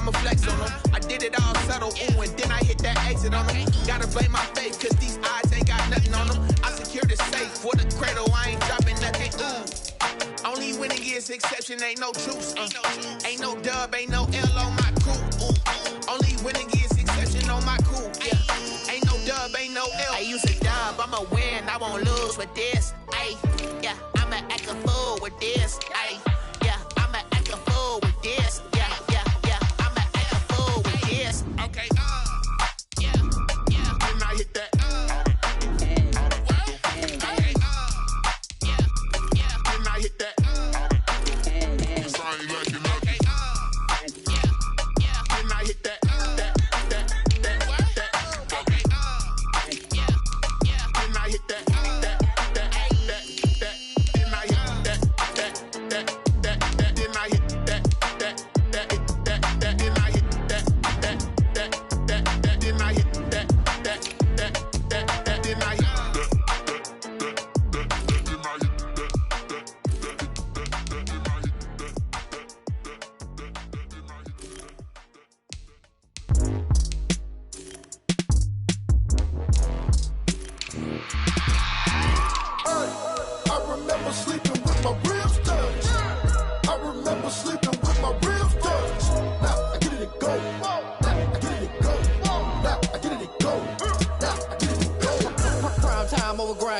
I'ma flex on them. I did it all subtle, ooh, and then I hit that exit on them. Gotta blame my faith, cause these odds ain't got nothing on them. I secure the safe for the cradle, I ain't dropping nothing, ooh. Only winning is exception, ain't no truce. Ain't no dub, ain't no L on my crew. Ooh. Only winning is exception on my crew, yeah. Ain't no dub, ain't no L. I use a dub, I'ma win, I won't lose with this. Ay, yeah, I'ma act a fool with this. Ay, yeah, I'ma act a fool with this. Yeah, yeah, yeah, I'ma act a fool with this. Okay, yeah, yeah. Then I hit that.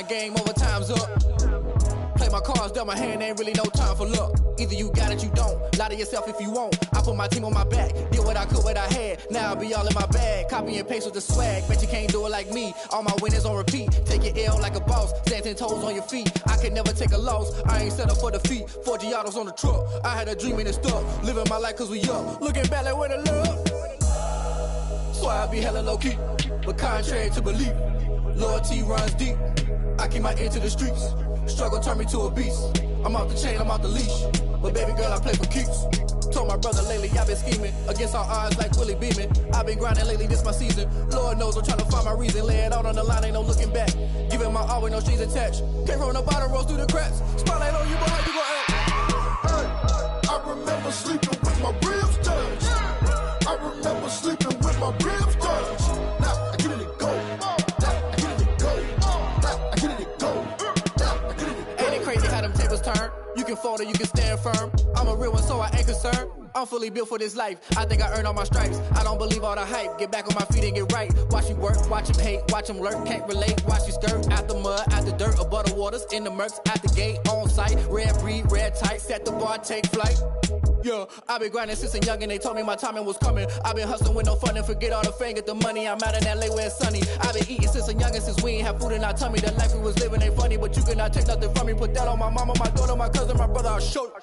Game over, time's up. Play my cards, dealt my hand, ain't really no time for luck. Either you got it, you don't. Lie to yourself if you won't. I put my team on my back, did what I could, what I had. Now I'll be all in my bag, copy and paste with the swag. Bet you can't do it like me. All my winners on repeat. Take your L like a boss, stand 10 toes on your feet. I can never take a loss, I ain't set up for defeat. 4 Giottos on the truck, I had a dream and it stuck. Living my life cause we up, looking back like where the love. So I be hella low key, but contrary to belief, loyalty runs deep. I keep my ear to the streets. Struggle turned me to a beast. I'm off the chain, I'm off the leash. But baby girl, I play for keeps. Told my brother lately, I've been scheming against all odds like Willie Beeman. I've been grinding lately, this my season. Lord knows I'm trying to find my reason. Lay it out on the line, ain't no looking back. Giving my all with no strings attached. Can't roll no bottom, rolls through the cracks. Spotlight on you, but how you gon' act? Hey, I remember sleeping with my ribs touched. I remember sleeping with my ribs touched. Now I get it go. Turn. You can fold or you can stand firm. I'm a real one, so I ain't concerned. I'm fully built for this life. I think I earned all my stripes. I don't believe all the hype. Get back on my feet and get right. Watch you work, watch him hate, watch him lurk. Can't relate, watch you skirt. Out the mud, out the dirt, above the waters, in the murks, out the gate, on site. Red breed, red tight, set the bar, take flight. Yeah, I've been grinding since a young and they told me my timing was coming. I've been hustling with no fun and forget all the fame, get the money. I'm out in LA where it's sunny. I've been eating since a young and since we ain't have food in our tummy. The life we was living ain't funny, but you cannot take nothing from me. Put that on my mama, my daughter, my cousin, my brother, I'll show you.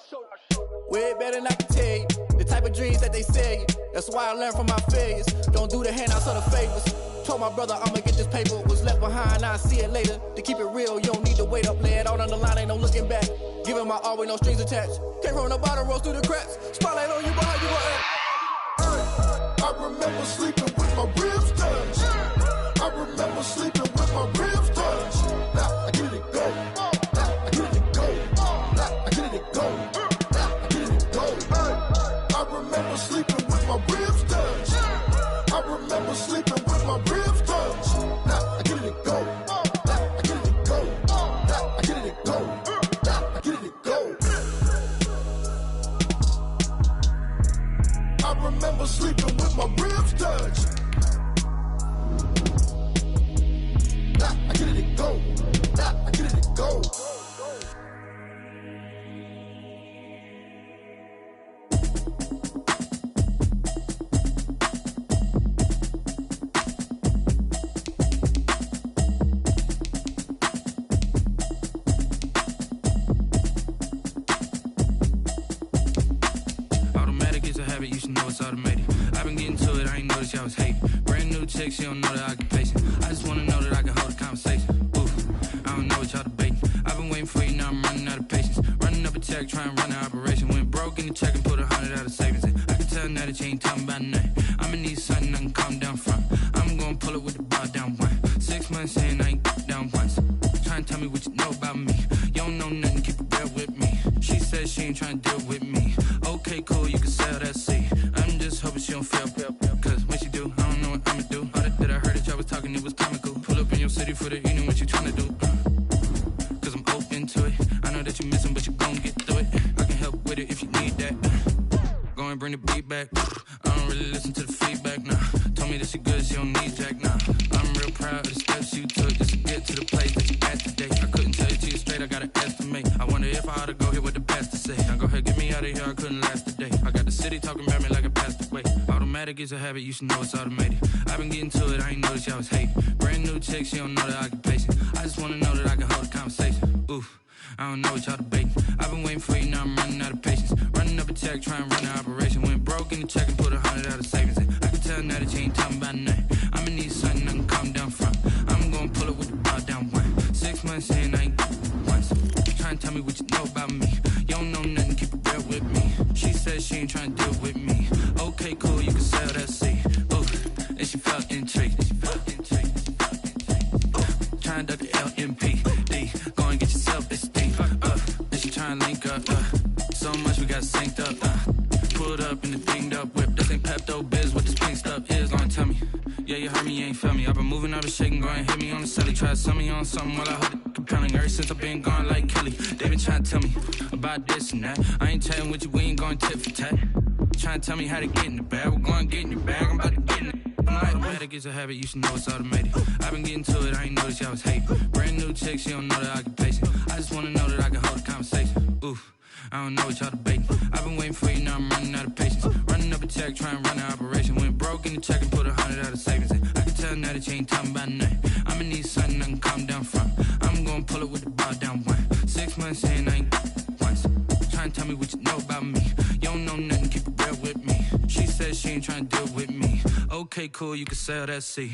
Way better than I can tell you. The type of dreams that they sell you. That's why I learned from my failures. Don't do the handouts or the favors. Told my brother I'ma get this paper. Was left behind, I'll see it later. To keep it real, you don't need to wait up. Lay it out on the line, ain't no looking back. Giving my all with no strings attached. Can't roll no bottom, rolls through the cracks. Spotlight on you, but how you gon' act? I remember sleeping with my ribs touched. I remember sleeping with my ribs touched. Now I get it go. Now I get it go. Now I get it go. Now I get it go. I remember sleeping with my ribs touched. I remember sleeping with my ribs touched. Now I get it go. Now I get it go. Now I get it go. Now I get it go. I remember sleeping with my ribs touched. Now I get it go. Now I get it go. You should know it's automated. I've been getting to it, I ain't noticed y'all was hating. Brand new chick, she don't know the occupation. I just wanna know that I can hold a conversation. Oof, I don't know what y'all debating. I've been waiting for you, now I'm running out of patience. Running up a check, trying to run an operation. Went broke in the check and put 100 out of savings in. I can tell now that you ain't talking about nothing. I'ma need something I can calm down from. I'm gonna pull it with the bar down one. 6 months in, I ain't down once. Trying to tell me what you know about me. You don't know nothing, keep it real with me. She said she ain't trying to deal with me. Okay, cool, you can sell that seat. I'm just hoping she don't feel. Cause when she do, I don't know what I'ma do. All that I heard that y'all was talking, it was comical. Pull up in your city for the evening, what you tryna do? Cause I'm open to it. I know that you missing, but you gon' get through it. I can help with it if you need that. Go and bring the beat back. I don't really listen to the feedback, nah. Told me that she good, she don't need Jack, nah. I'm real proud of the steps you took just to get to the place that you at today. I couldn't tell you to you straight, I gotta estimate. I wonder if I ought to go here with the pastor say. Now go ahead, get me out of here, I couldn't last a day. I got the city talking about me like I passed away. Automatic is a habit, you should know it's automated. I've been getting to it, I ain't noticed y'all was hating. Brand new chick, she don't know the occupation. I just wanna know that I can hold a conversation. Oof, I don't know what y'all debating. I've been waiting for you, now I'm running out of patience. Running up a check, trying to run an operation. Went broke in the check and put 100 out of savings in. I can tell now that you ain't talking about nothing. I'ma need something I can calm down from. I'm gonna pull it with the bar down one. 6 months in, I ain't once. Trying to tell me what you know about me. You don't know nothing, keep it real with me. She said she ain't trying to deal with me. Okay, cool, you can sell that seat. Ooh, and she felt intrigued. Trying to duck the LMPD. Go and get yourself this thing. And she trying to link up. So much we got synced up. Pulled up in the dinged up whip. This ain't Pepto-Biz, what this pink stuff is. Gonna tell me. Yeah, you heard me, you ain't felt me. I've been moving, I've been shaking, go and hit me on the celly. Try to sell me on something while I hold it compelling. Ever since I've been gone like Kelly. They been trying to tell me about this and that. I ain't chatting with you, we ain't going tit for tat. Trying to tell me how to get in the bag. We're going to get in your bag, I'm about to get in it. Automatic is a habit, you should know it's automated. I've been getting to it, I ain't noticed y'all was hating. Brand new chick, she don't know the occupation. I just wanna know that I can hold a conversation. Oof, I don't know what y'all debating. I've been waiting for you, now I'm running out of patience. Running up a check, trying to run an operation. Went broke in the check and put 100 out of savings in. I can tell now that you ain't talking about nothing. I'ma need something I can calm down from. I'm gonna pull it with the bar down one. 6 months in, I ain't once. Trying to tell me what you know about me. You don't know nothing, keep it real with me. She said she ain't trying to deal with me. Okay, cool, you can sell that seat.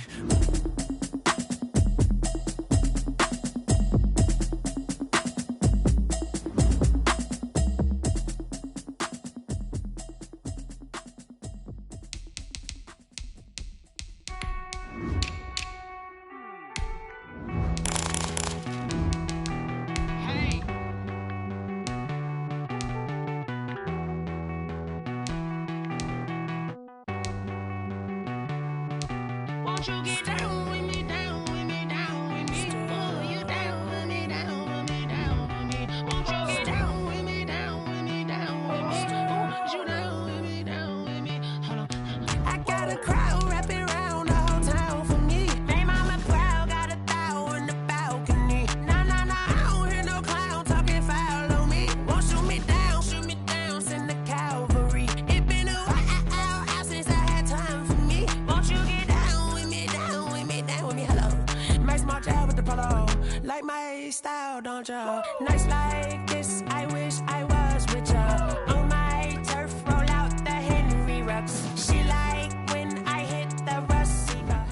Nights like this, I wish I was with ya. On my turf, roll out the Henry Rux. She like when I hit the receiver.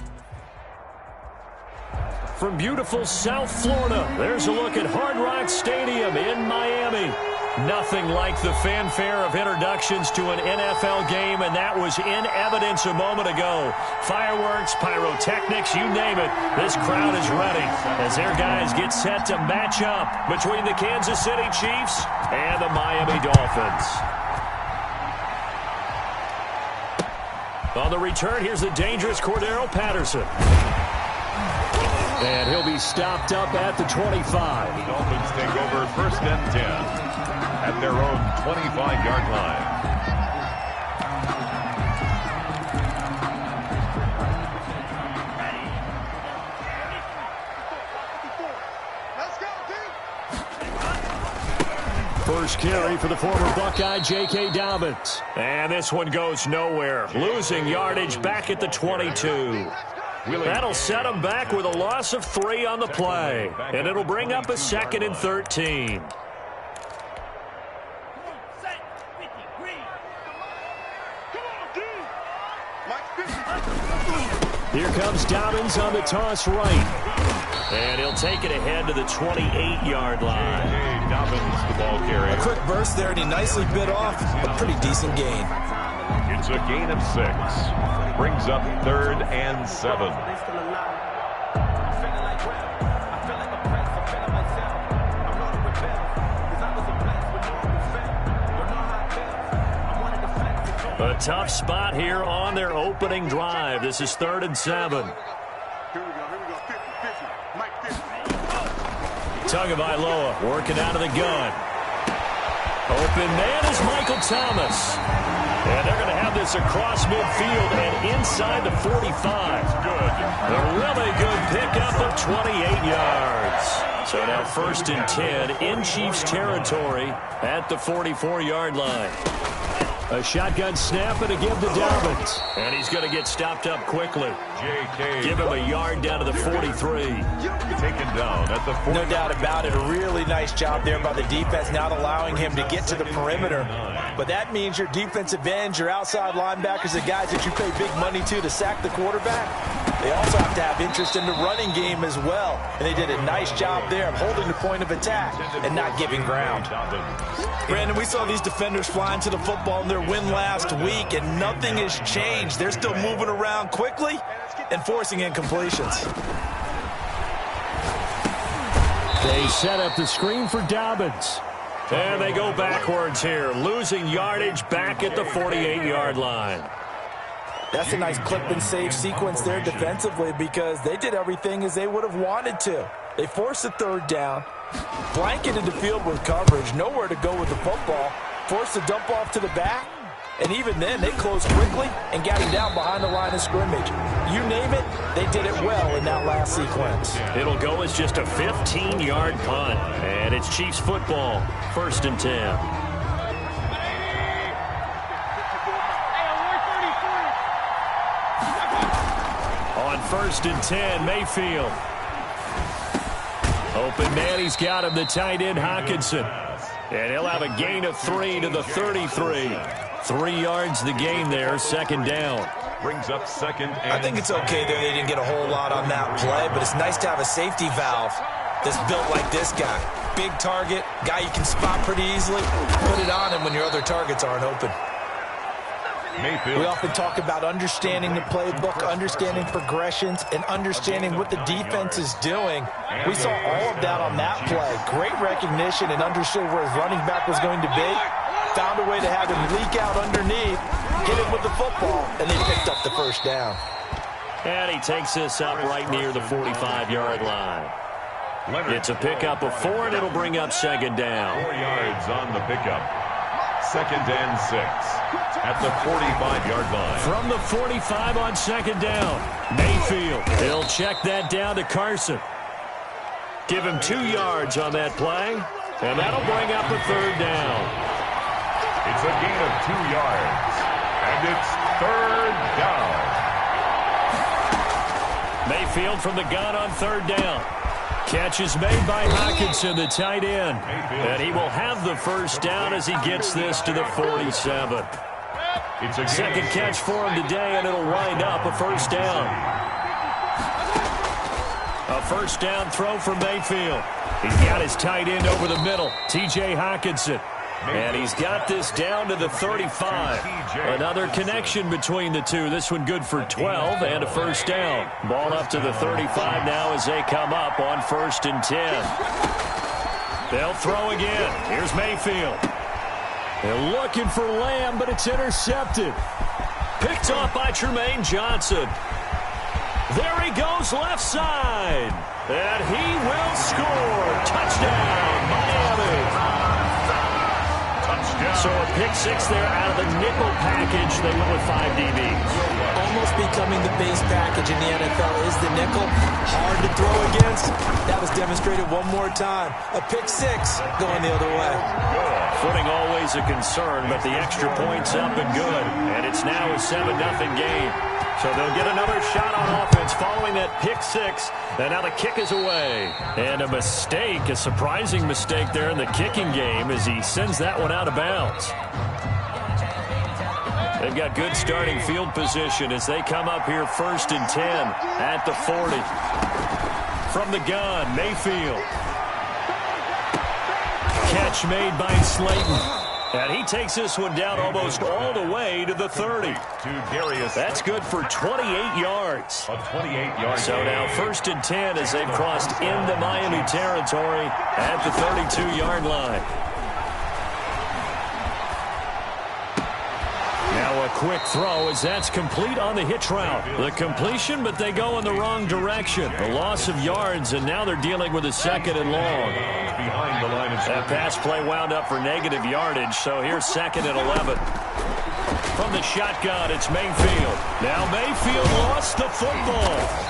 From beautiful South Florida, there's a look at Hard Rock Stadium in Miami. Nothing like the fanfare of introductions to an NFL game, and that was in evidence a moment ago. Fireworks, pyrotechnics, you name it. This crowd is ready as their guys get set to match up between the Kansas City Chiefs and the Miami Dolphins. On the return, here's the dangerous Cordero Patterson. And he'll be stopped up at the 25. The Dolphins take over 1st and 10 at their own 25-yard line. First carry for the former Buckeye, J.K. Dobbins. And this one goes nowhere. Losing yardage back at the 22. That'll set them back with a loss of 3 on the play. And it'll bring up a 2nd and 13. Here comes Dobbins on the toss right. And he'll take it ahead to the 28-yard line. J.K. Dobbins, the ball carrier. A quick burst there, and he nicely bit off a pretty decent gain. It's a gain of 6. Brings up 3rd and 7. A tough spot here on their opening drive. This is 3rd and 7. Tagovailoa working out of the gun. Open man is Michael Thomas. And they're going to have this across midfield and inside the 45. Good. A really good pickup of 28 yards. So now 1st and 10 in Chiefs territory at the 44-yard line. A shotgun snap and a give to Dobbins. And he's going to get stopped up quickly. Give him a yard down to the 43. Taken down at the 40. No doubt about it. A really nice job there by the defense, not allowing him to get to the perimeter. But that means your defensive ends, your outside linebackers, the guys that you pay big money to sack the quarterback, they also have to have interest in the running game as well. And they did a nice job there of holding the point of attack and not giving ground. Brandon, we saw these defenders flying to the football in their win last week, and nothing has changed. They're still moving around quickly and forcing incompletions. They set up the screen for Dobbins. And they go backwards here, losing yardage back at the 48-yard line. That's a nice clip and save sequence there defensively because they did everything as they would have wanted to. They forced the 3rd down, blanketed the field with coverage, nowhere to go with the football, forced the dump off to the back, and even then they closed quickly and got him down behind the line of scrimmage. You name it, they did it well in that last sequence. It'll go as just a 15-yard punt, and it's Chiefs football, 1st and 10. On 1st and 10, Mayfield. Open man, he's got him, the tight end, Hockenson. And he'll have a gain of 3 to the 33. 3 yards the gain there, 2nd down. Brings up 2nd and I think it's okay there they didn't get a whole lot on that play, but it's nice to have a safety valve that's built like this guy. Big target, guy you can spot pretty easily. Put it on him when your other targets aren't open. Mayfield. We often talk about understanding the playbook, understanding progressions, and understanding what the defense is doing. We saw all of that on that play. Great recognition and understood where his running back was going to be. Found a way to have him leak out underneath, hit him with the football, and they picked up the 1st down. And he takes this up right near the 45-yard line. It's a pickup of 4, and it'll bring up 2nd down. 4 yards on the pickup. 2nd and 6 at the 45-yard line. From the 45 on 2nd down, Mayfield. He'll check that down to Carson. Give him 2 yards on that play, and that'll bring up a 3rd down. It's a gain of 2 yards, and it's 3rd down. Mayfield from the gun on 3rd down. Catch is made by Hockenson, the tight end. And he will have the 1st down as he gets this to the 47. It's a 2nd catch for him today, and it'll wind up a 1st down. A 1st down throw from Mayfield. He's got his tight end over the middle, T.J. Hockenson. And he's got this down to the 35. Another connection between the two. This one good for 12 and a 1st down. Ball up to the 35 now as they come up on 1st and 10. They'll throw again. Here's Mayfield. They're looking for Lamb, but it's intercepted. Picked off by Tremaine Johnson. There he goes left side. And he will score. Touchdown, Miami. So a pick 6 there out of the nickel package. They went with 5 DBs. Almost becoming the base package in the NFL is the nickel. Hard to throw against. That was demonstrated one more time. A pick 6 going the other way. Footing always a concern, but the extra point's up and good. And it's now a 7-0 game. So they'll get another shot on offense following that pick 6. And now the kick is away. And a mistake, a surprising mistake there in the kicking game as he sends that one out of bounds. They've got good starting field position as they come up here 1st and 10 at the 40. From the gun, Mayfield. Catch made by Slayton. And he takes this one down almost all the way to the 30. That's good for 28 yards. A 28-yard So now 1st and 10 as they've crossed into Miami territory at the 32-yard line. Now a quick throw as that's complete on the hitch route. The completion, but they go in the wrong direction. A loss of yards, and now they're dealing with a 2nd and long. Behind the line of that pass play wound up for negative yardage, so here's 2nd and 11. From the shotgun, it's Mayfield. Now Mayfield lost the football.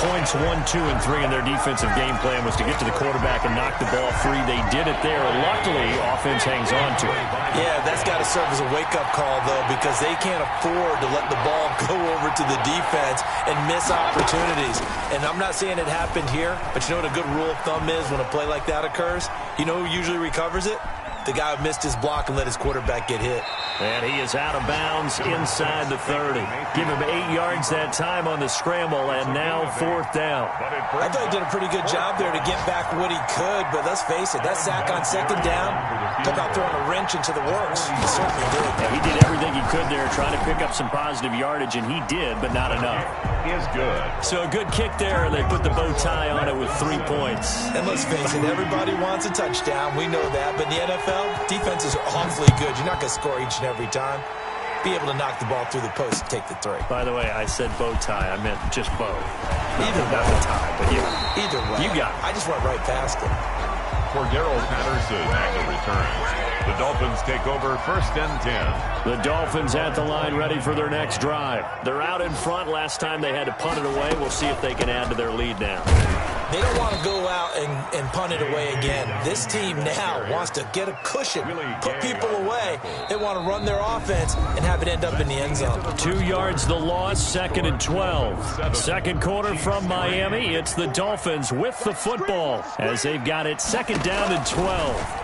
Points 1, 2, and 3 in their defensive game plan was to get to the quarterback and knock the ball free. They did it there. Luckily, offense hangs on to it. Yeah, that's got to serve as a wake-up call, though, because they can't afford to let the ball go over to the defense and miss opportunities. And I'm not saying it happened here, but you know what a good rule of thumb is when a play like that occurs? You know who usually recovers it? The guy who missed his block and let his quarterback get hit. And he is out of bounds inside the 30. Give him 8 yards that time on the scramble, and now 4th down. I thought he did a pretty good job there to get back what he could, but let's face it, that sack on 2nd down, talk about throwing a wrench into the works. He certainly did. Yeah, he did everything he could there, trying to pick up some positive yardage, and he did, but not enough. He is good. So a good kick there, and they put the bow tie on it with 3 points. And let's face it, everybody wants a touchdown. We know that, but in the NFL, defenses are awfully good. You're not going to score each and every time. Be able to knock the ball through the post and take the 3. By the way, I said bow tie. I meant just bow. Either not the tie, but yeah. Either way. You got it. I just went right past it. Cordero Patterson back in returns. The Dolphins take over 1st and 10. The Dolphins at the line ready for their next drive. They're out in front. Last time they had to punt it away. We'll see if they can add to their lead now. They don't want to go out and punt it away again. This team now wants to get a cushion, put people away. They want to run their offense and have it end up in the end zone. 2 yards the loss, 2nd and 12. Second quarter from Miami. It's the Dolphins with the football as they've got it 2nd down and 12.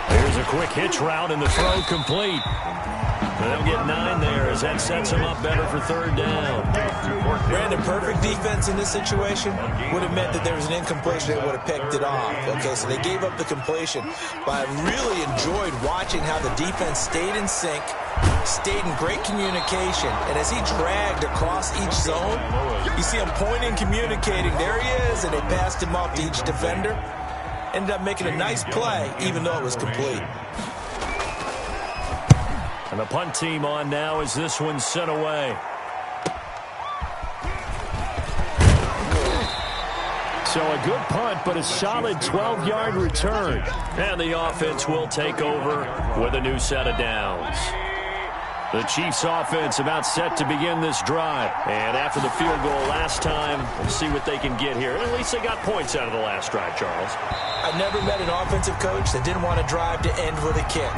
Here's a quick hitch route and the throw complete. They'll get 9 there as that sets them up better for 3rd down. Brandon, perfect defense in this situation would have meant that there was an incompletion. They would have picked it off. Okay, so they gave up the completion. But I really enjoyed watching how the defense stayed in sync, stayed in great communication. And as he dragged across each zone, you see him pointing, communicating. There he is, and they passed him off to each defender. Ended up making a nice play, even though it was complete. And the punt team on now as this one's sent away. So a good punt, but a solid 12-yard return. And the offense will take over with a new set of downs. The Chiefs offense about set to begin this drive. And after the field goal last time, we'll see what they can get here. At least they got points out of the last drive, Charles. I never met an offensive coach that didn't want to drive to end with a kick.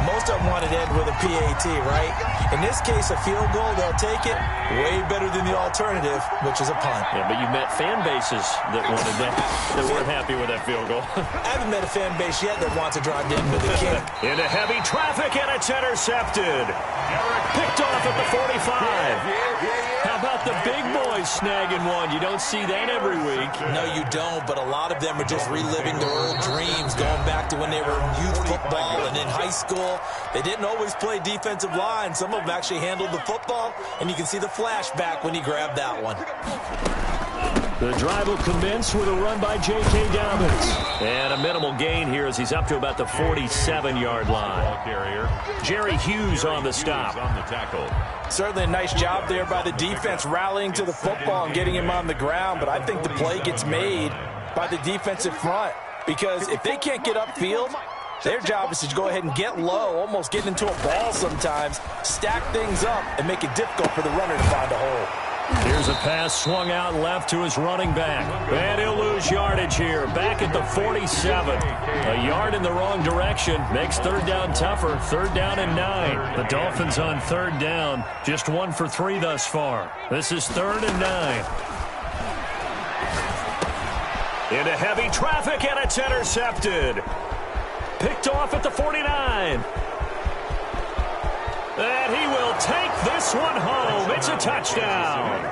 Most of them wanted to end with a PAT, right? In this case, a field goal, they'll take it. Way better than the alternative, which is a punt. Yeah, but you've met fan bases that wanted that weren't happy with that field goal. I haven't met a fan base yet that wants to drive to end with a kick. Into heavy traffic, and it's intercepted. Picked off at the 45. How about the big boys snagging one? You don't see that every week. No, you don't, but a lot of them are just reliving their old dreams, going back to when they were in youth football and in high school. They didn't always play defensive line. Some of them actually handled the football, and you can see the flashback when he grabbed that one. The drive will commence with a run by J.K. Dobbins. And a minimal gain here as he's up to about the 47-yard line. Jerry Hughes on the stop. Certainly a nice job there by the defense rallying to the football and getting him on the ground, but I think the play gets made by the defensive front because if they can't get upfield, their job is to go ahead and get low, almost get into a ball sometimes, stack things up, and make it difficult for the runner to find a hole. Here's a pass swung out left to his running back. And he'll lose yardage here. Back at the 47. A yard in the wrong direction. Makes 3rd down tougher. 3rd down and 9. The Dolphins on 3rd down. Just 1 for 3 thus far. This is 3rd and 9. Into heavy traffic, and it's intercepted. Picked off at the 49. And he will take this one home. It's a touchdown.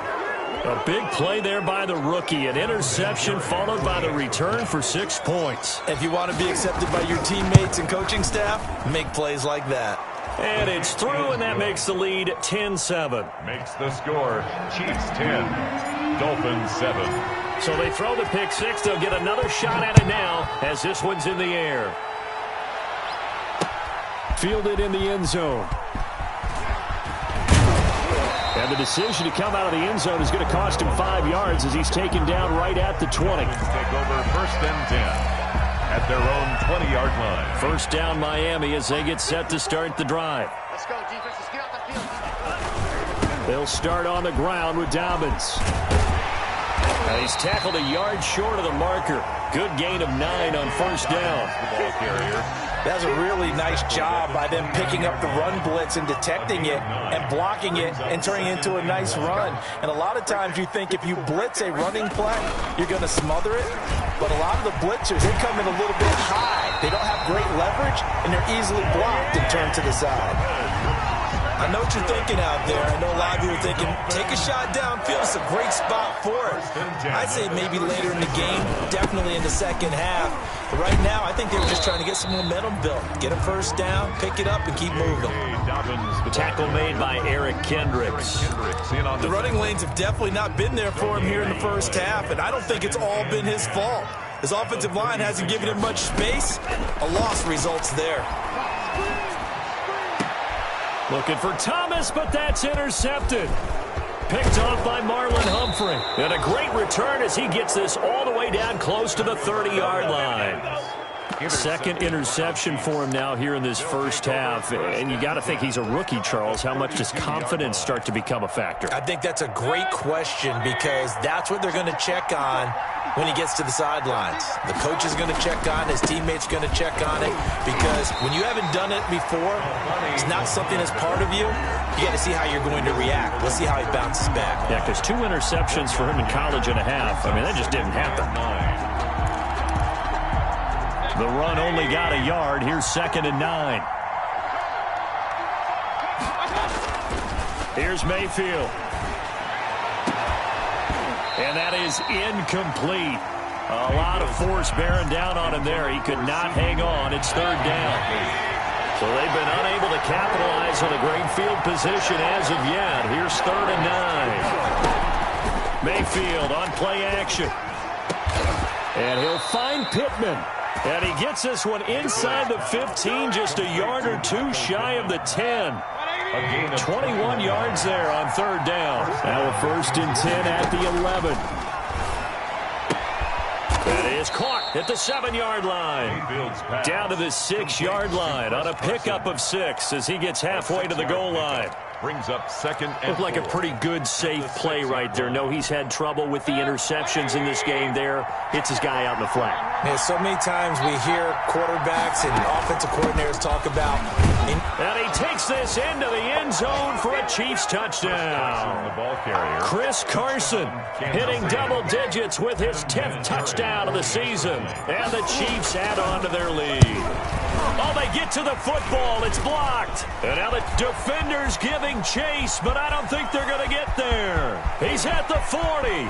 A big play there by the rookie. An interception followed by the return for 6 points. If you want to be accepted by your teammates and coaching staff, make plays like that. And it's through, and that makes the lead 10-7. Makes the score Chiefs 10, Dolphins 7. So they throw the pick 6. They'll get another shot at it now as this one's in the air. Fielded in the end zone. And the decision to come out of the end zone is going to cost him 5 yards as he's taken down right at the 20. Take over 1st and 10 at their own 20-yard line. First down Miami as they get set to start the drive. Let's go, defense. Let's get out the field. They'll start on the ground with Dobbins. Now he's tackled a yard short of the marker. Good gain of 9 on first down. The ball carrier. That's a really nice job by them picking up the run blitz and detecting it and blocking it and turning it into a nice run. And a lot of times you think if you blitz a running play, you're going to smother it. But a lot of the blitzers, they come in a little bit high. They don't have great leverage, and they're easily blocked and turned to the side. I know what you're thinking out there. I know a lot of you are thinking, take a shot downfield. It's a great spot for it. I'd say maybe later in the game, definitely in the second half. But right now, I think they were just trying to get some momentum built. Get a first down, pick it up, and keep moving. Tackle made by Eric Kendricks. The running lanes have definitely not been there for him here in the first half, and I don't think it's all been his fault. His offensive line hasn't given him much space. A loss results there. Looking for Thomas, but that's intercepted. Picked off by Marlon Humphrey. And a great return as he gets this all the way down close to the 30-yard line. Second interception for him now here in this first half. And you got to think he's a rookie, Charles. How much does confidence start to become a factor? I think that's a great question because that's what they're going to check on when he gets to the sidelines. The coach is going to check on, his teammates are going to check on it, because when you haven't done it before, it's not something that's part of you. You got to see how you're going to react. Let's see how he bounces back. Yeah, because 2 interceptions for him in college and a half. I mean, that just didn't happen. The run only got a yard. Here's 2nd and 9. Here's Mayfield. And that is incomplete. A lot of force bearing down on him there. He could not hang on. It's 3rd down. So they've been unable to capitalize on a great field position as of yet. Here's 3rd and 9. Mayfield on play action. And he'll find Pittman. And he gets this one inside the 15, just a yard or 2 shy of the 10. 21 yards there on 3rd down. Now a 1st and 10 at the 11. That is caught at the 7-yard line. Down to the 6-yard line on a pickup of 6 as he gets halfway to the goal line. Brings up 2nd and Looked like a pretty good, safe play right there. No, he's had trouble with the interceptions in this game there. Hits his guy out in the flat. Yeah, so many times we hear quarterbacks and offensive coordinators talk about... And he takes this into the end zone for a Chiefs touchdown. the ball carrier. Chris Carson hitting double digits with his 10th touchdown of the season. And the Chiefs add on to their lead. Oh, they get to the football. It's blocked. And now the defenders giving chase, but I don't think they're going to get there. He's at the 40,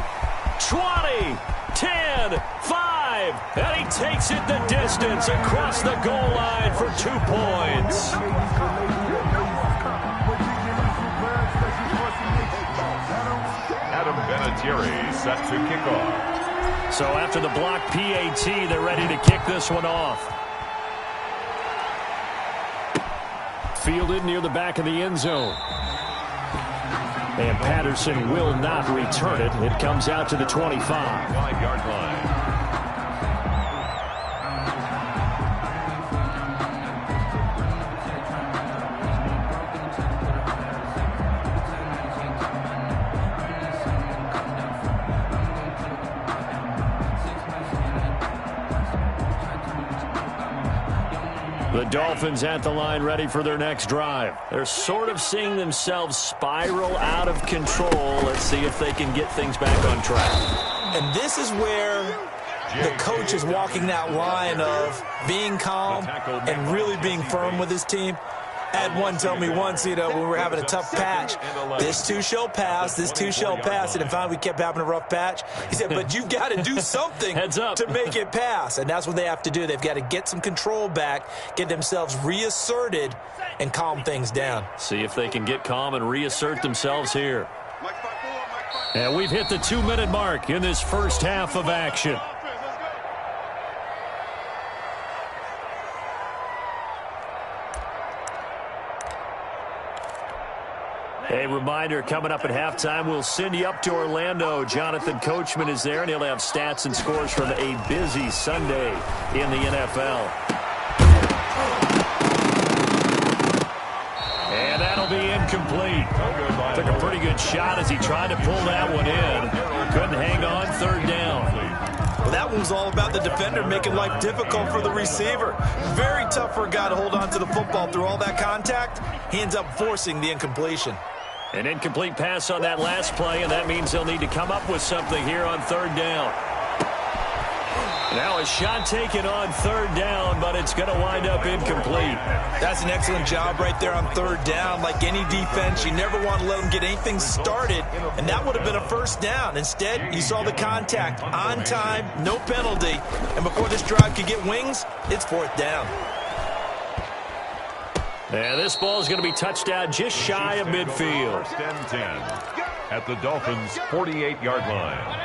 20, 10, 5, and he takes it the distance across the goal line for 2 points. Adam Vinatieri set to kick off. So after the block PAT, they're ready to kick this one off. Fielded near the back of the end zone. And Patterson will not return it. It comes out to the 25. 5-yard line. The Dolphins at the line ready for their next drive. They're sort of seeing themselves spiral out of control. Let's see if they can get things back on track. And this is where the coach is walking that line of being calm and really being firm with his team. I had one tell me once, when we were having a tough patch, this too shall pass, this too shall pass. And finally we kept having a rough patch. He said, but you've got to do something to make it pass. And that's what they have to do. They've got to get some control back, get themselves reasserted, and calm things down. See if they can get calm and reassert themselves here. And we've hit the 2-minute mark in this first half of action. A reminder, coming up at halftime, we'll send you up to Orlando. Jonathan Coachman is there, and he'll have stats and scores from a busy Sunday in the NFL. And that'll be incomplete. Took a pretty good shot as he tried to pull that one in. Couldn't hang on, third down. Well, that one was all about the defender making life difficult for the receiver. Very tough for a guy to hold on to the football through all that contact. He ends up forcing the incompletion. An incomplete pass on that last play, and that means they'll need to come up with something here on third down. Now a shot taken on third down, but it's going to wind up incomplete. That's an excellent job right there on third down. Like any defense, you never want to let them get anything started, and that would have been a first down. Instead, you saw the contact on time, no penalty, and before this drive could get wings, it's fourth down. And this ball is going to be touchdown just shy of midfield. First and 10 at the Dolphins' 48-yard line.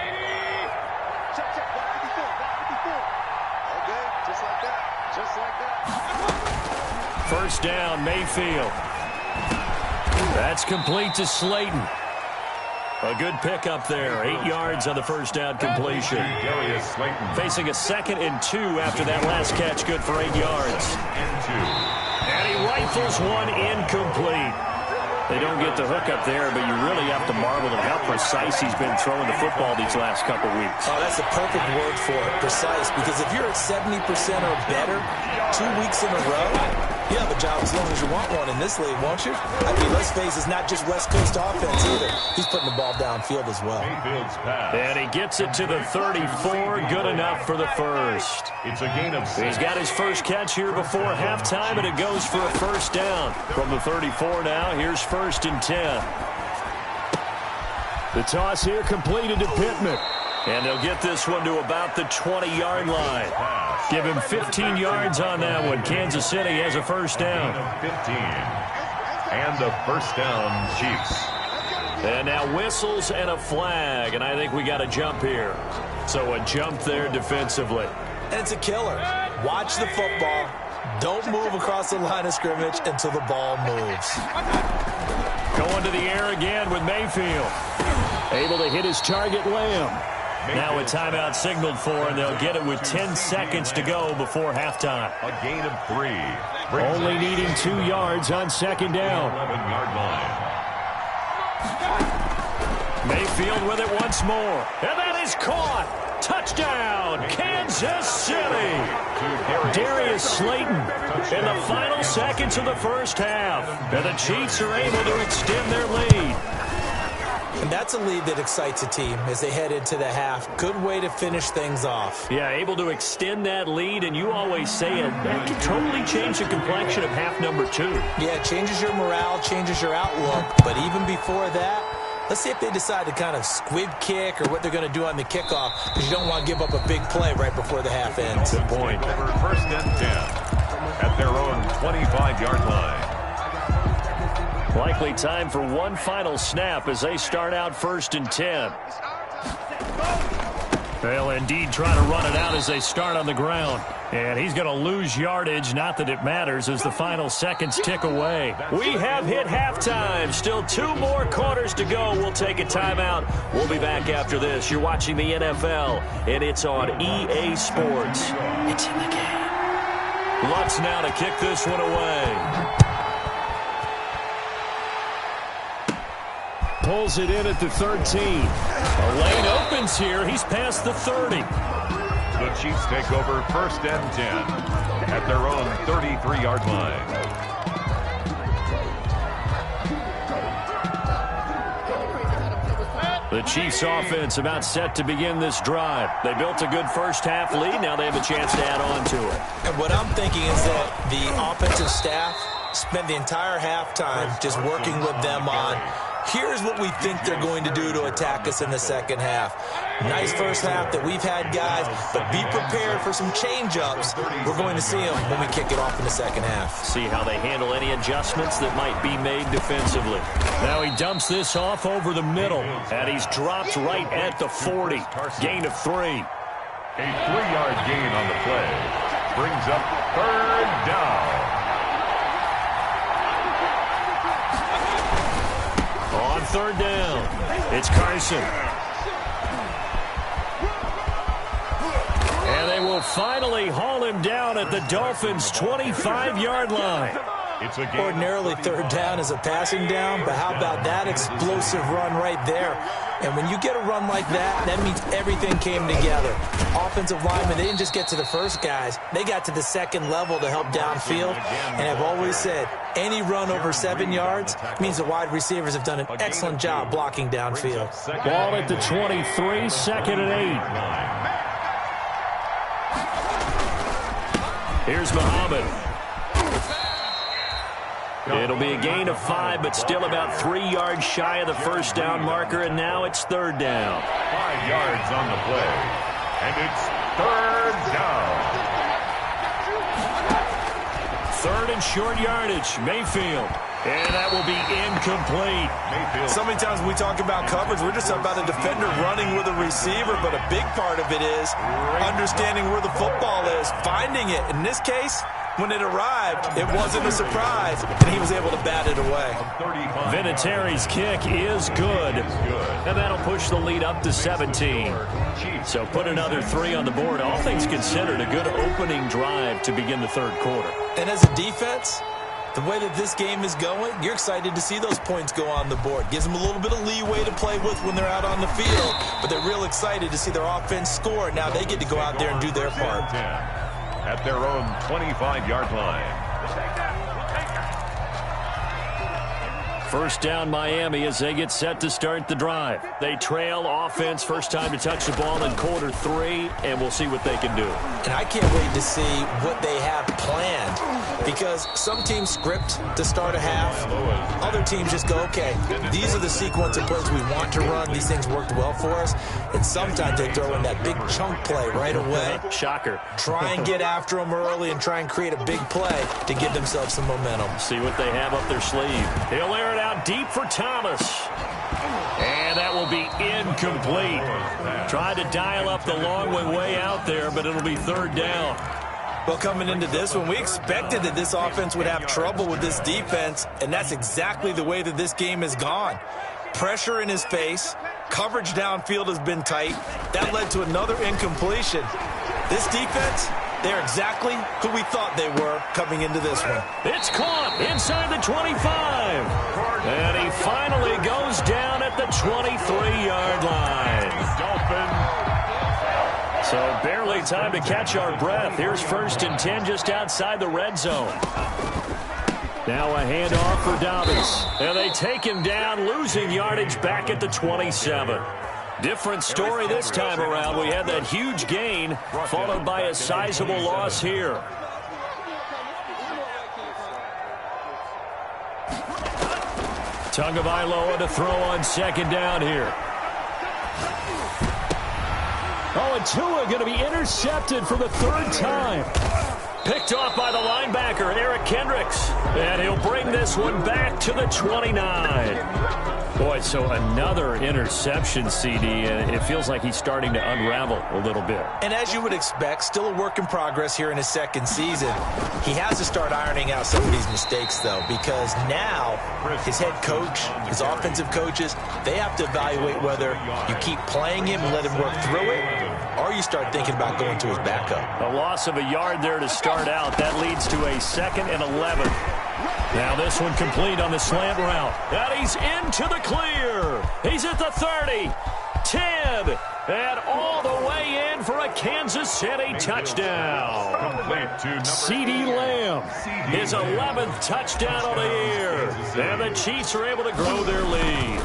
First down, Mayfield. That's complete to Slayton. A good pickup there. 8 yards on the first down completion. Darius Slayton. Facing a 2nd and 2 after that last catch, good for 8 yards. And he rifles one incomplete. They don't get the hook up there, but you really have to marvel at how precise he's been throwing the football these last couple weeks. Oh, that's the perfect word for it, precise, because if you're at 70% or better 2 weeks in a row, you have a job as long as you want one in this league, won't you? I mean, let's face it's not just West Coast offense either. He's putting the ball downfield as well. And he gets it to the 34, good enough for the first. It's a gain of 6. He's got his first catch here before halftime, and it goes for a first down. From the 34 now, here's first and 10. The toss here completed to Pittman. And they'll get this one to about the 20-yard line. Give him 15 yards on that one. Kansas City has a first down. 15. And a first down, Chiefs. And now whistles and a flag, and I think we got a jump here. So a jump there defensively. And it's a killer. Watch the football. Don't move across the line of scrimmage until the ball moves. Going to the air again with Mayfield. Able to hit his target, Lamb. Now a timeout signaled for, and they'll get it with 10 seconds to go before halftime. A gain of 3. Only needing 2 yards on second down. 11-yard line. Mayfield with it once more. And that is caught. Touchdown, Kansas City. Darius Slayton in the final seconds of the first half. And the Chiefs are able to extend their lead. And that's a lead that excites a team as they head into the half. Good way to finish things off. Yeah, able to extend that lead, and you always say it, that can totally change the complexion of half number 2. Yeah, it changes your morale, changes your outlook. But even before that, let's see if they decide to kind of squib kick or what they're going to do on the kickoff, because you don't want to give up a big play right before the half ends. Good point. Over first and 10 at their own 25-yard line. Likely time for one final snap as they start out first and 10. They'll indeed try to run it out as they start on the ground. And he's going to lose yardage, not that it matters, as the final seconds tick away. We have hit halftime. Still 2 more quarters to go. We'll take a timeout. We'll be back after this. You're watching the NFL, and it's on EA Sports. It's in the game. Lutz now to kick this one away. Pulls it in at the 13. A lane opens here. He's past the 30. The Chiefs take over first and 10 at their own 33-yard line. The Chiefs offense about set to begin this drive. They built a good first half lead. Now they have a chance to add on to it. And what I'm thinking is that the offensive staff spent the entire halftime just working with them on, here's what we think they're going to do to attack us in the second half. Nice first half that we've had, guys, but be prepared for some change-ups. We're going to see them when we kick it off in the second half. See how they handle any adjustments that might be made defensively. Now he dumps this off over the middle, and he's dropped right at the 40. Gain of 3. A 3-yard gain on the play brings up third down. third down. It's Carson. And they will finally haul him down at the Dolphins' 25-yard line. Ordinarily, third down is a passing down, but how about that explosive run right there? And when you get a run like that, that means everything came together. Offensive linemen, they didn't just get to the first guys. They got to the second level to help downfield. And I've always said, any run over 7 yards means the wide receivers have done an excellent job blocking downfield. Ball at the 23, second and 8. Here's Muhammad. It'll be a gain of 5, but still about 3 yards shy of the first down marker, and now it's third down. 5 yards on the play, and it's third down. Third and short yardage, Mayfield. And that will be incomplete. So many times when we talk about coverage, we're just talking about a defender running with a receiver, but a big part of it is understanding where the football is, finding it. In this case, when it arrived, it wasn't a surprise, and he was able to bat it away. Vinatieri's kick is good, and that'll push the lead up to 17. So put another 3 on the board. All things considered, a good opening drive to begin the third quarter. And as a defense, the way that this game is going, you're excited to see those points go on the board. Gives them a little bit of leeway to play with when they're out on the field, but they're real excited to see their offense score. Now they get to go out there and do their part. At their own 25-yard line. First down Miami as they get set to start the drive. They trail offense, first time to touch the ball in quarter 3, and we'll see what they can do. And I can't wait to see what they have planned, because some teams script to start a half. Other teams just go, okay, these are the sequence of plays we want to run. These things worked well for us. And sometimes they throw in that big chunk play right away. Shocker. Try and get after them early and try and create a big play to give themselves some momentum. See what they have up their sleeve. He'll air it out deep for Thomas. And that will be incomplete. Tried to dial up the long way out there, but it'll be third down. Well, coming into this one, we expected that this offense would have trouble with this defense, and that's exactly the way that this game has gone. Pressure in his face. Coverage downfield has been tight. That led to another incompletion. This defense, they're exactly who we thought they were coming into this one. It's caught inside the 25. And he finally goes down at the 23-yard line. So barely time to catch our breath. Here's first and 10 just outside the red zone. Now a handoff for Dobbins. And they take him down, losing yardage back at the 27. Different story this time around. We had that huge gain, followed by a sizable loss here. Tagovailoa to throw on second down here. Oh, and Tua going to be intercepted for the third time. Picked off by the linebacker, Eric Kendricks. And he'll bring this one back to the 29. Boy, so another interception, CD, and it feels like he's starting to unravel a little bit. And as you would expect, still a work in progress here in his second season. He has to start ironing out some of these mistakes, though, because now his head coach, his offensive coaches, they have to evaluate whether you keep playing him and let him work through it, or you start thinking about going to his backup. A loss of a yard there to start out. That leads to a 2nd and 11. Now this one complete on the slant route. And he's into the clear. He's at the 30, 10, and all the way in for a Kansas City touchdown. CeeDee Lamb, his 11th touchdown of the year. And the Chiefs are able to grow their lead.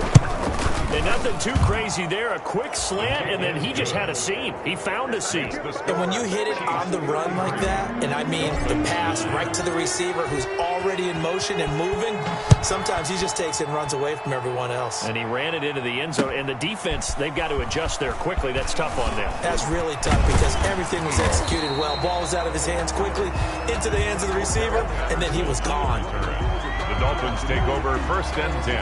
And nothing too crazy there. A quick slant, and then he just had a seam. He found a seam. And when you hit it on the run like that, and I mean the pass right to the receiver who's already in motion and moving, sometimes he just takes it and runs away from everyone else. And he ran it into the end zone. And the defense, they've got to adjust there quickly. That's tough on them. That's really tough because everything was executed well. Ball was out of his hands quickly, into the hands of the receiver, and then he was gone. The Dolphins take over first and 10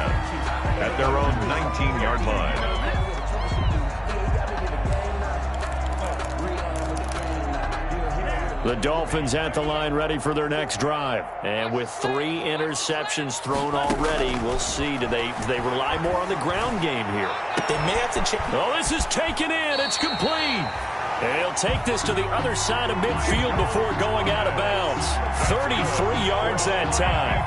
at their own 19-yard line. The Dolphins at the line ready for their next drive. And with 3 interceptions thrown already, we'll see. Do they rely more on the ground game here? They may have to change. Oh, this is taken in. It's complete. And he'll take this to the other side of midfield before going out of bounds. 33 yards that time.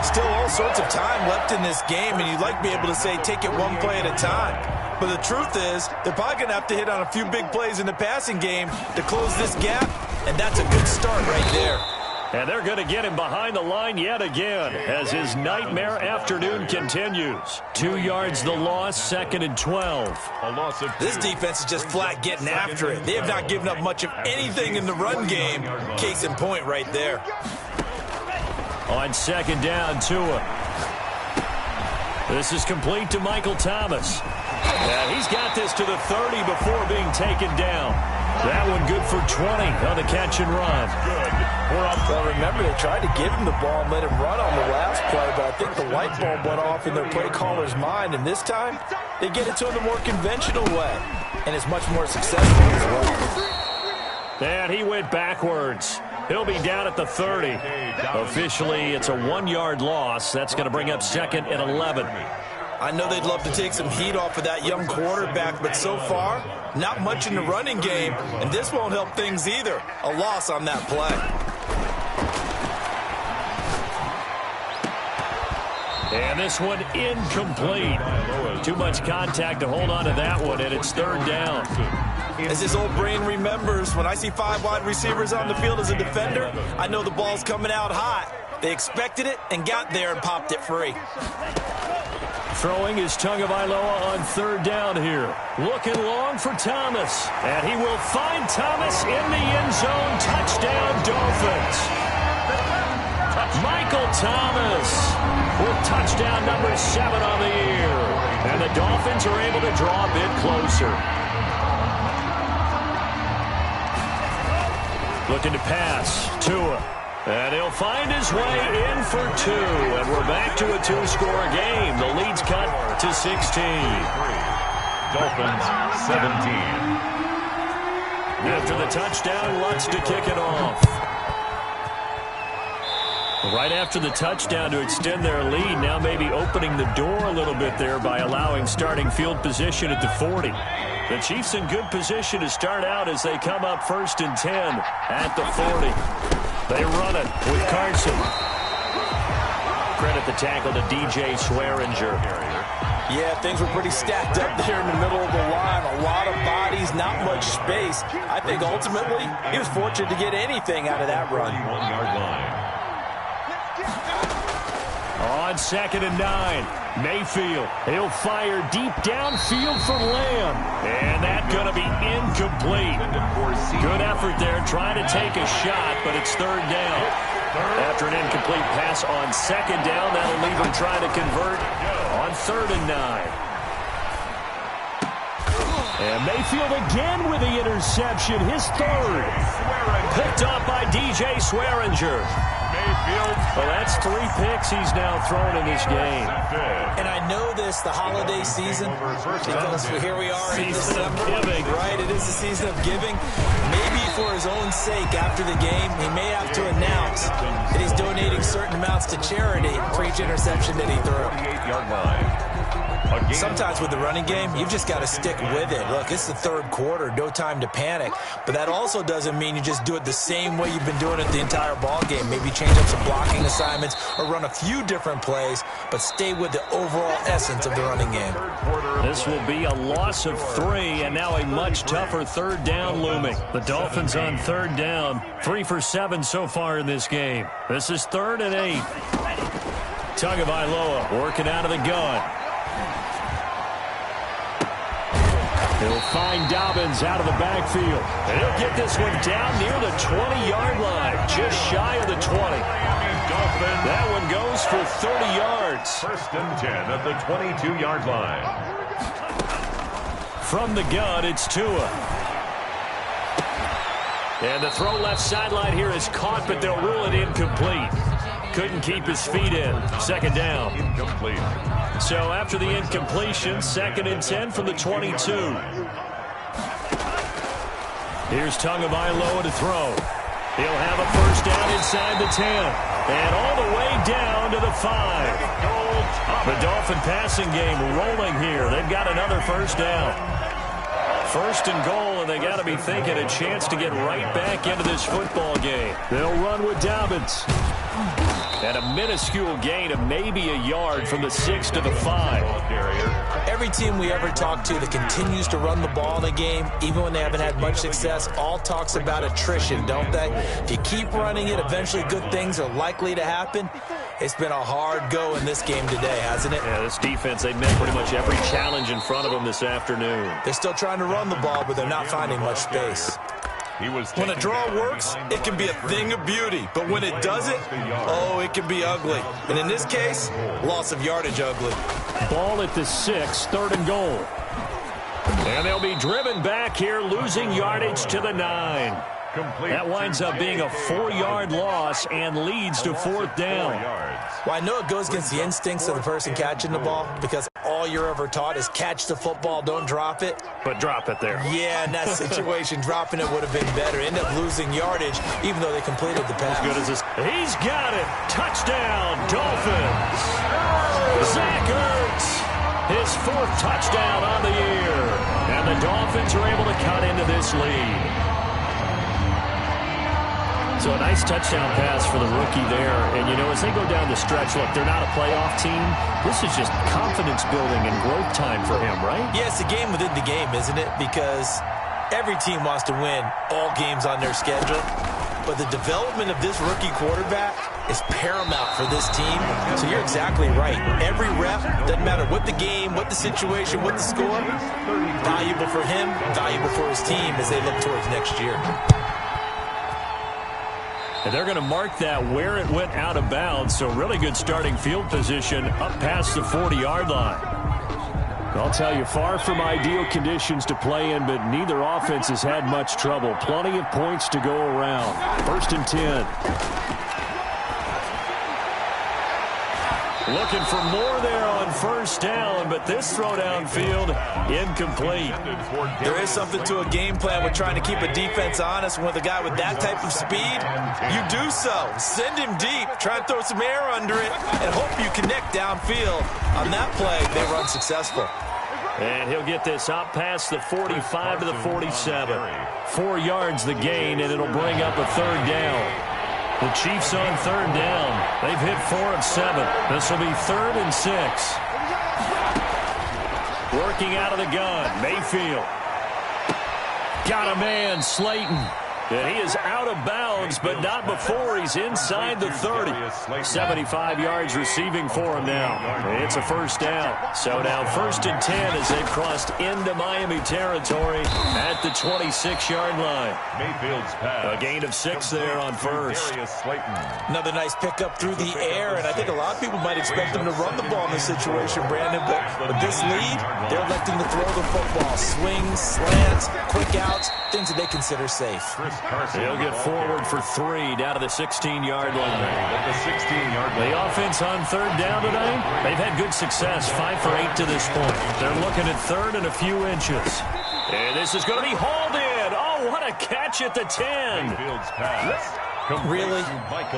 Still all sorts of time left in this game, and you'd like to be able to say take it one play at a time. But the truth is, they're probably going to have to hit on a few big plays in the passing game to close this gap, and that's a good start right there. And they're going to get him behind the line yet again as his nightmare afternoon continues. 2 yards the loss, 2nd and 12. This defense is just flat getting after it. They have not given up much of anything in the run game. Case in point right there. On 2nd down, Tua. This is complete to Michael Thomas. And he's got this to the 30 before being taken down. That one good for 20 on the catch and run. Well, remember, they tried to give him the ball and let him run on the last play, but I think the light bulb went off in their play caller's mind, and this time they get it to him the more conventional way, and it's much more successful as well. And he went backwards. He'll be down at the 30. Officially, it's a 1-yard loss. That's going to bring up 2nd and 11. I know they'd love to take some heat off of that young quarterback, but so far, not much in the running game, and this won't help things either. A loss on that play. And this one incomplete. Too much contact to hold on to that one, and it's 3rd down. As his old brain remembers, when I see 5 wide receivers on the field as a defender, I know the ball's coming out hot. They expected it and got there and popped it free. Throwing is Tagovailoa on 3rd down here. Looking long for Thomas. And he will find Thomas in the end zone. Touchdown, Dolphins. Michael Thomas with touchdown number 7 on the year. And the Dolphins are able to draw a bit closer. Looking to pass. Tua. And he'll find his way in for 2. And we're back to a 2-score game. The lead's cut to 16. Dolphins 17. After the touchdown, Lutz to kick it off. Right after the touchdown to extend their lead, now maybe opening the door a little bit there by allowing starting field position at the 40. The Chiefs in good position to start out as they come up 1st and 10 at the 40. They run it with Carson. Credit the tackle to DJ Swearinger. Yeah, things were pretty stacked up there in the middle of the line. A lot of bodies, not much space. I think ultimately he was fortunate to get anything out of that run. 1-yard line. On 2nd and 9, Mayfield. He'll fire deep downfield for Lamb. And that's going to be incomplete. Good effort there trying to take a shot, but it's 3rd down. After an incomplete pass on 2nd down, that'll leave him trying to convert on 3rd and 9. And Mayfield again with the interception, his 3rd. Picked up by DJ Swearinger. Well, that's 3 picks he's now thrown in this game. And I know this, the holiday season, because here we are in December. Giving. Right, it is the season of giving. Maybe for his own sake after the game, he may have to announce that he's donating certain amounts to charity for each interception that he threw. 48-yard line. Sometimes with the running game, you've just got to stick with it. Look, it's the 3rd quarter, no time to panic. But that also doesn't mean you just do it the same way you've been doing it the entire ball game. Maybe change up some blocking assignments or run a few different plays, but stay with the overall essence of the running game. This will be a loss of 3, and now a much tougher 3rd down looming. The Dolphins on 3rd down, 3 for 7 so far in this game. This is 3rd and 8. Tagovailoa working out of the gun. He'll find Dobbins out of the backfield. And he'll get this one down near the 20-yard line, just shy of the 20. That one goes for 30 yards. 1st and 10 at the 22-yard line. From the gun, it's Tua. And the throw left sideline here is caught, but they'll rule it incomplete. Couldn't keep his feet in. 2nd down. Incomplete. So after the incompletion, 2nd and 10 from the 22. Here's Tagovailoa to throw. He'll have a first down inside the 10. And all the way down to the 5. The Dolphin passing game rolling here. They've got another first down. First and goal, and they got to be thinking a chance to get right back into this football game. They'll run with Dobbins. And a minuscule gain of maybe a yard from the 6 to the 5. Every team we ever talk to that continues to run the ball in a game, even when they haven't had much success, all talks about attrition, don't they? If you keep running it, eventually good things are likely to happen. It's been a hard go in this game today, hasn't it? Yeah, this defense, they've met pretty much every challenge in front of them this afternoon. They're still trying to run the ball, but they're not finding much space. When a draw works, it can be a thing of beauty. But when it doesn't, oh, it can be ugly. And in this case, loss of yardage ugly. Ball at the 6, 3rd and goal. And they'll be driven back here, losing yardage to the 9. That winds up being a 4-yard loss and leads to 4th down. Well, I know it goes against the instincts of the person catching the ball because all you're ever taught is catch the football, don't drop it. But drop it there. Yeah, in that situation, dropping it would have been better. End up losing yardage, even though they completed the pass. As good as this. He's got it. Touchdown, Dolphins. Zach Ertz, his 4th touchdown on the year. And the Dolphins are able to cut into this lead. So a nice touchdown pass for the rookie there. And, you know, as they go down the stretch, look, they're not a playoff team. This is just confidence building and growth time for him, right? Yeah, it's a game within the game, isn't it? Because every team wants to win all games on their schedule. But the development of this rookie quarterback is paramount for this team. So you're exactly right. Every rep, doesn't matter what the game, what the situation, what the score, valuable for him, valuable for his team as they look towards next year. And they're going to mark that where it went out of bounds. So really good starting field position up past the 40-yard line. I'll tell you, far from ideal conditions to play in, but neither offense has had much trouble. Plenty of points to go around. 1st and 10. Looking for more there on 1st down, but this throw downfield incomplete. There is something to a game plan with trying to keep a defense honest. With a guy with that type of speed, you do so. Send him deep, try and throw some air under it, and hope you connect downfield. On that play, they were unsuccessful. And he'll get this out past the 45 to the 47. 4 yards the gain, and it'll bring up a 3rd down. The Chiefs on 3rd down. They've hit 4 of 7. This will be 3rd and 6. Working out of the gun, Mayfield. Got a man, Slayton. And he is out of bounds, but not before he's inside the 30. 75 yards receiving for him now. It's a 1st down. So now 1st and 10 as they've crossed into Miami territory at the 26-yard line. Mayfield's pass. A gain of 6 there on 1st. Another nice pickup through the air, and I think a lot of people might expect them to run the ball in this situation, Brandon, but with this lead, they're electing to throw the football. Swings, slants, quick outs, things that they consider safe. He'll get forward for 3 down to the 16-yard line. The offense on 3rd down today, they've had good success, 5 for 8 to this point. They're looking at 3rd and a few inches. And this is going to be hauled in. Oh, what a catch at the 10. Really?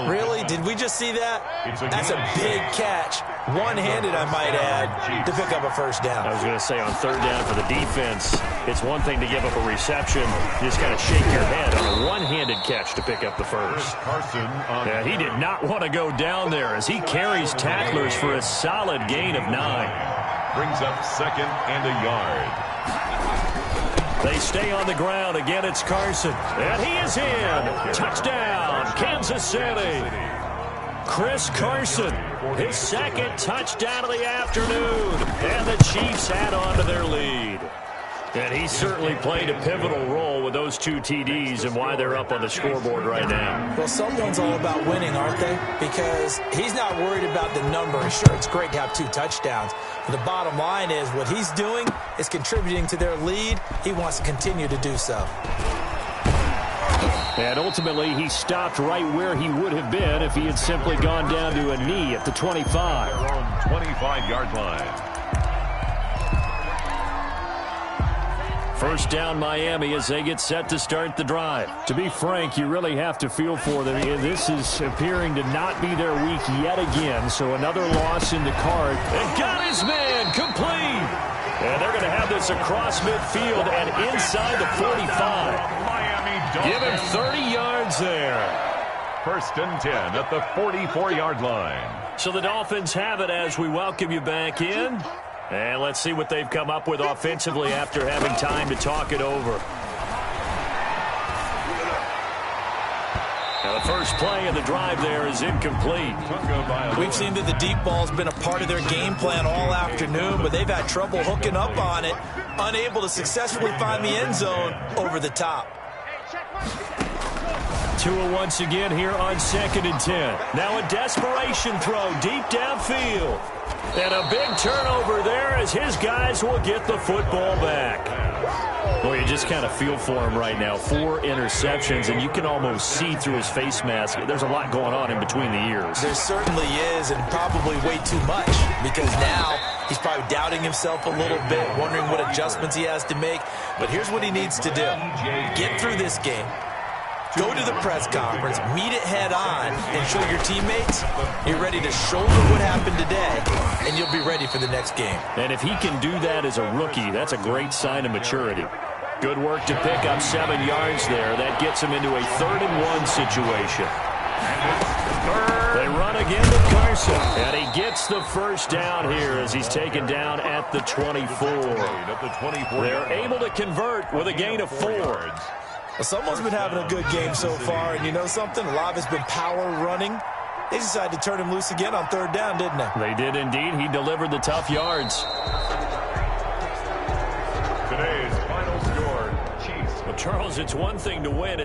Really? Did we just see that? That's a big catch. One-handed, I might add, to pick up a 1st down. I was going to say on 3rd down for the defense, it's one thing to give up a reception. You just kind of shake your head on a one-handed catch to pick up the 1st. Yeah, he did not want to go down there as he carries tacklers for a solid gain of 9. Brings up 2nd and a yard. They stay on the ground. Again, it's Carson. And he is in. Touchdown, Kansas City. Chris Carson, his 2nd touchdown of the afternoon. And the Chiefs add on to their lead. And he certainly played a pivotal role with those 2 TDs and why they're up on the scoreboard right now. Well, someone's all about winning, aren't they? Because he's not worried about the number. Sure, it's great to have 2 touchdowns. But the bottom line is what he's doing is contributing to their lead. He wants to continue to do so. And ultimately, he stopped right where he would have been if he had simply gone down to a knee at the 25. First down Miami as they get set to start the drive. To be frank, you really have to feel for them. This is appearing to not be their week yet again, so another loss in the card. And got his man complete. And they're going to have this across midfield and inside the 45. Give him 30 yards there. First and 10 at the 44-yard line. So the Dolphins have it as we welcome you back in. And let's see what they've come up with offensively after having time to talk it over. Now the first play of the drive there is incomplete. We've seen that the deep ball's been a part of their game plan all afternoon, but they've had trouble hooking up on it, unable to successfully find the end zone over the top. Tua once again here on 2nd and 10. Now a desperation throw deep downfield. And a big turnover there as his guys will get the football back. Boy, you just kind of feel for him right now. 4 interceptions, and you can almost see through his face mask. There's a lot going on in between the ears. There certainly is, and probably way too much, because now he's probably doubting himself a little bit, wondering what adjustments he has to make. But here's what he needs to do. Get through this game. Go to the press conference, meet it head on, and show your teammates you're ready to shoulder what happened today, and you'll be ready for the next game. And if he can do that as a rookie, that's a great sign of maturity. Good work to pick up 7 yards there. That gets him into a 3rd and 1 situation. They run again with Carson, and he gets the first down here as he's taken down at the 24. They're able to convert with a gain of 4. Well, someone's been having a good game so far, and you know something? A lot of it's been power running. They decided to turn him loose again on 3rd down, didn't they? They did indeed. He delivered the tough yards. Today's final score, Chiefs. Well, Charles, it's one thing to win.